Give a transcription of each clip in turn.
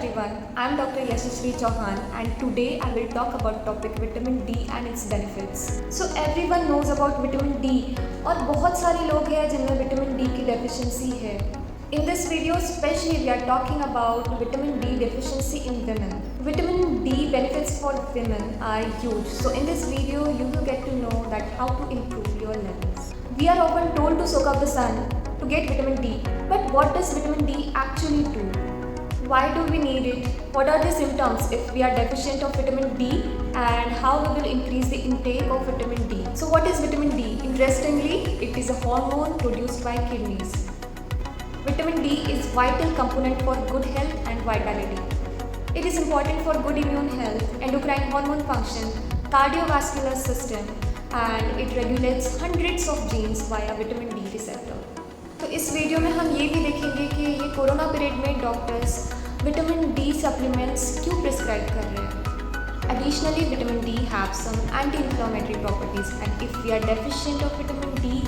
everyone, I am Dr. Yashashree Chauhan and today I will talk about topic vitamin D and its benefits. So everyone knows about vitamin D और बहुत सारे लोग हैं जिनमें vitamin D की deficiency है. In this video especially we are talking about vitamin D deficiency in women. Vitamin D benefits for women are huge. So in this video you will get to know that how to improve your levels. We are often told to soak up the sun to get vitamin D, but what does vitamin D actually do? Why do we need it? What are the symptoms if we are deficient of vitamin D, and how we will increase the intake of vitamin D? So what is vitamin D? Interestingly, it is a hormone produced by kidneys. Vitamin D is vital component for good health and vitality. It is important for good immune health, endocrine hormone function, cardiovascular system, and it regulates hundreds of genes via vitamin D receptor. तो इस video में हम ये भी देखेंगे कि ये corona period में डॉक्टर्स विटामिन डी सप्लीमेंट्स क्यों प्रिस्क्राइब कर रहे हैं. Additionally, vitamin D have some anti-inflammatory properties, and if we are deficient of vitamin D,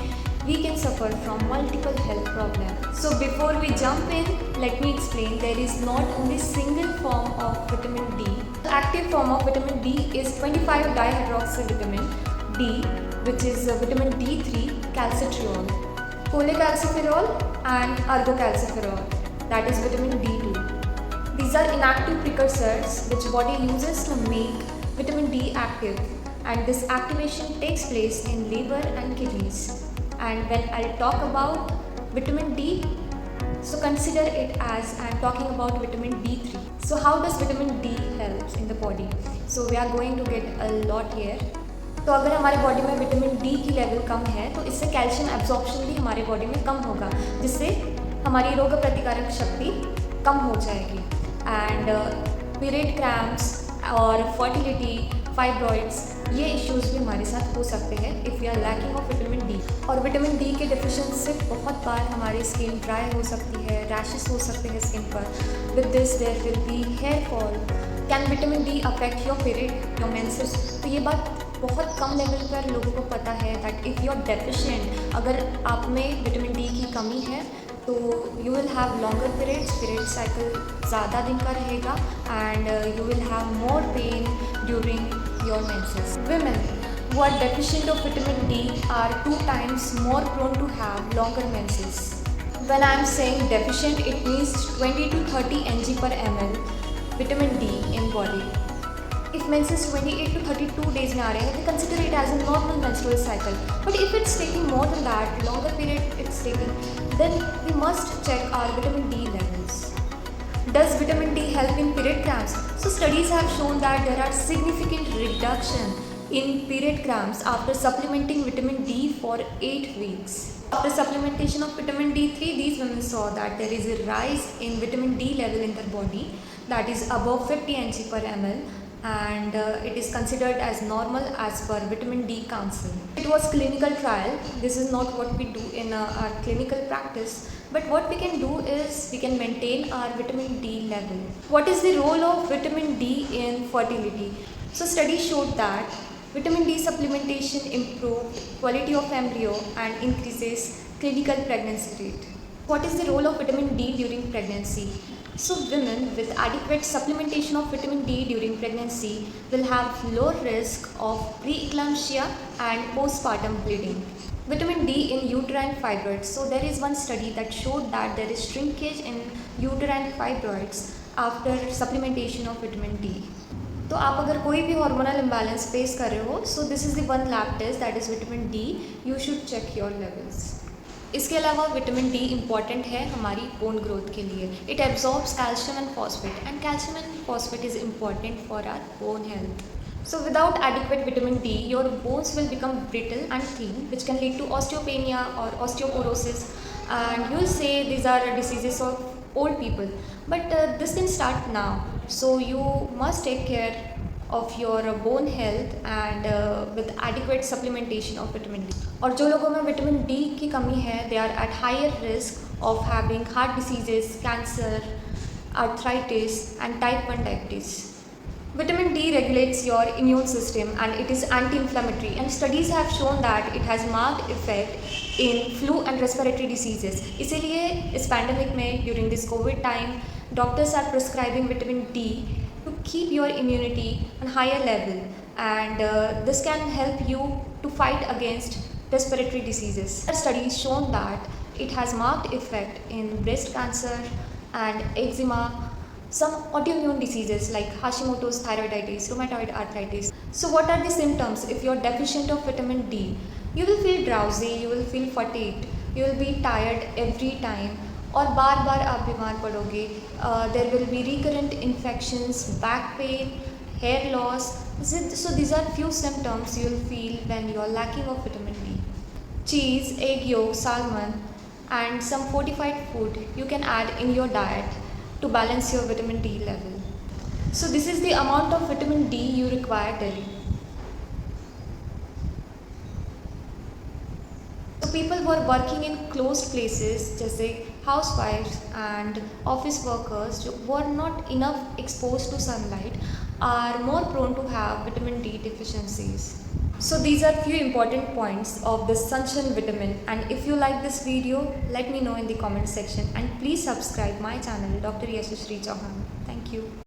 we can suffer from multiple health problems. So before we jump in, let me explain there is not only single form of vitamin D. The active form of vitamin D is 25-dihydroxyvitamin D, which is vitamin D3 calcitriol, cholecalciferol and argocalciferol, that is vitamin D2. These are inactive precursors which body uses to make vitamin D active, and this activation takes place in liver and kidneys. And when I'll talk about vitamin D, so consider it as I'm talking about vitamin D3. So how does vitamin D helps in the body? So we are going to get a lot here. तो अगर हमारे body में vitamin D की level कम है तो इससे calcium absorption भी हमारे बॉडी में कम होगा, जिससे हमारी रोग प्रतिकारक शक्ति कम हो जाएगी. एंड पीरियड क्रैम्प्स और फर्टिलिटी, फाइब्रॉइड्स, ये इश्यूज़ भी हमारे साथ हो सकते हैं if we are lacking of vitamin D. और विटामिन डी के डिफिशिएंसी से बहुत बार हमारी स्किन ड्राई हो सकती है, रैशेस हो सकते हैं स्किन पर. With this there will be hair fall. Can vitamin D affect your period, your menses? तो ये बात बहुत कम लेवल पर लोगों को पता है that if you are deficient, अगर आप में विटामिन डी की कमी है तो you will have longer period cycle ज़्यादा दिन का रहेगा, and you will have more pain during your menses. Women who are deficient of vitamin D are 2 times more prone to have longer menses. When I am saying deficient, it means 20 to 30 mg per ml vitamin D in body. If menses 28 to 32 days में आ रहे हैं, they consider it as a normal menstrual cycle. But if it's taking more than that, longer period it's taking, then we must check our vitamin D levels. Does vitamin D help in period cramps? So studies have shown that there are significant reduction in period cramps after supplementing vitamin D for 8 weeks. After supplementation of vitamin D3, these women saw that there is a rise in vitamin D level in their body that is above 50 mg per ml, and it is considered as normal as per Vitamin D Council. It was clinical trial. This is not what we do in our clinical practice, but what we can do is we can maintain our vitamin D level. What is the role of vitamin D in fertility? So studies showed that vitamin D supplementation improved quality of embryo and increases clinical pregnancy rate. What is the role of vitamin D during pregnancy? So women with adequate supplementation of vitamin D during pregnancy will have low risk of preeclampsia and postpartum bleeding. Vitamin D in uterine fibroids. So there is one study that showed that there is shrinkage in uterine fibroids after supplementation of vitamin D. तो आप अगर कोई भी hormonal imbalance face कर रहे हो, so this is the one lab test that is vitamin D. You should check your levels. इसके अलावा विटामिन डी इम्पॉर्टेंट है हमारी बोन ग्रोथ के लिए. It absorbs calcium and phosphate, and calcium and phosphate is important for our bone health. So without adequate vitamin D, your bones will become brittle and thin, which can lead to osteopenia or osteoporosis, and you will say these are diseases of old people, but this can start now. So you must take care of your bone health and with adequate supplementation of vitamin D. और जो लोगों में vitamin D की कमी है, they are at higher risk of having heart diseases, cancer, arthritis and type 1 diabetes. Vitamin D regulates your immune system and it is anti-inflammatory, and studies have shown that it has marked effect in flu and respiratory diseases. इसीलिए इस pandemic में during this Covid time doctors are prescribing vitamin D to keep your immunity on higher level, and this can help you to fight against respiratory diseases. Studies shown that it has marked effect in breast cancer and eczema, some autoimmune diseases like Hashimoto's thyroiditis, rheumatoid arthritis. So what are the symptoms if you're deficient of vitamin D? You will feel drowsy, you will feel fatigued, you will be tired every time, और बार बार आप बीमार पड़ोगे. There will be recurrent infections, back pain, hair loss. So these are few symptoms you will feel when you are lacking of vitamin D. Cheese, egg yolk, salmon and some fortified food you can add in your diet to balance your vitamin D level. So this is the amount of vitamin D you require daily. So people who are working in closed places जैसे housewives and office workers who are not enough exposed to sunlight are more prone to have vitamin D deficiencies. So these are few important points of the sunshine vitamin, and if you like this video, let me know in the comment section, and please subscribe my channel Dr. Yashashree Chauhan. Thank you.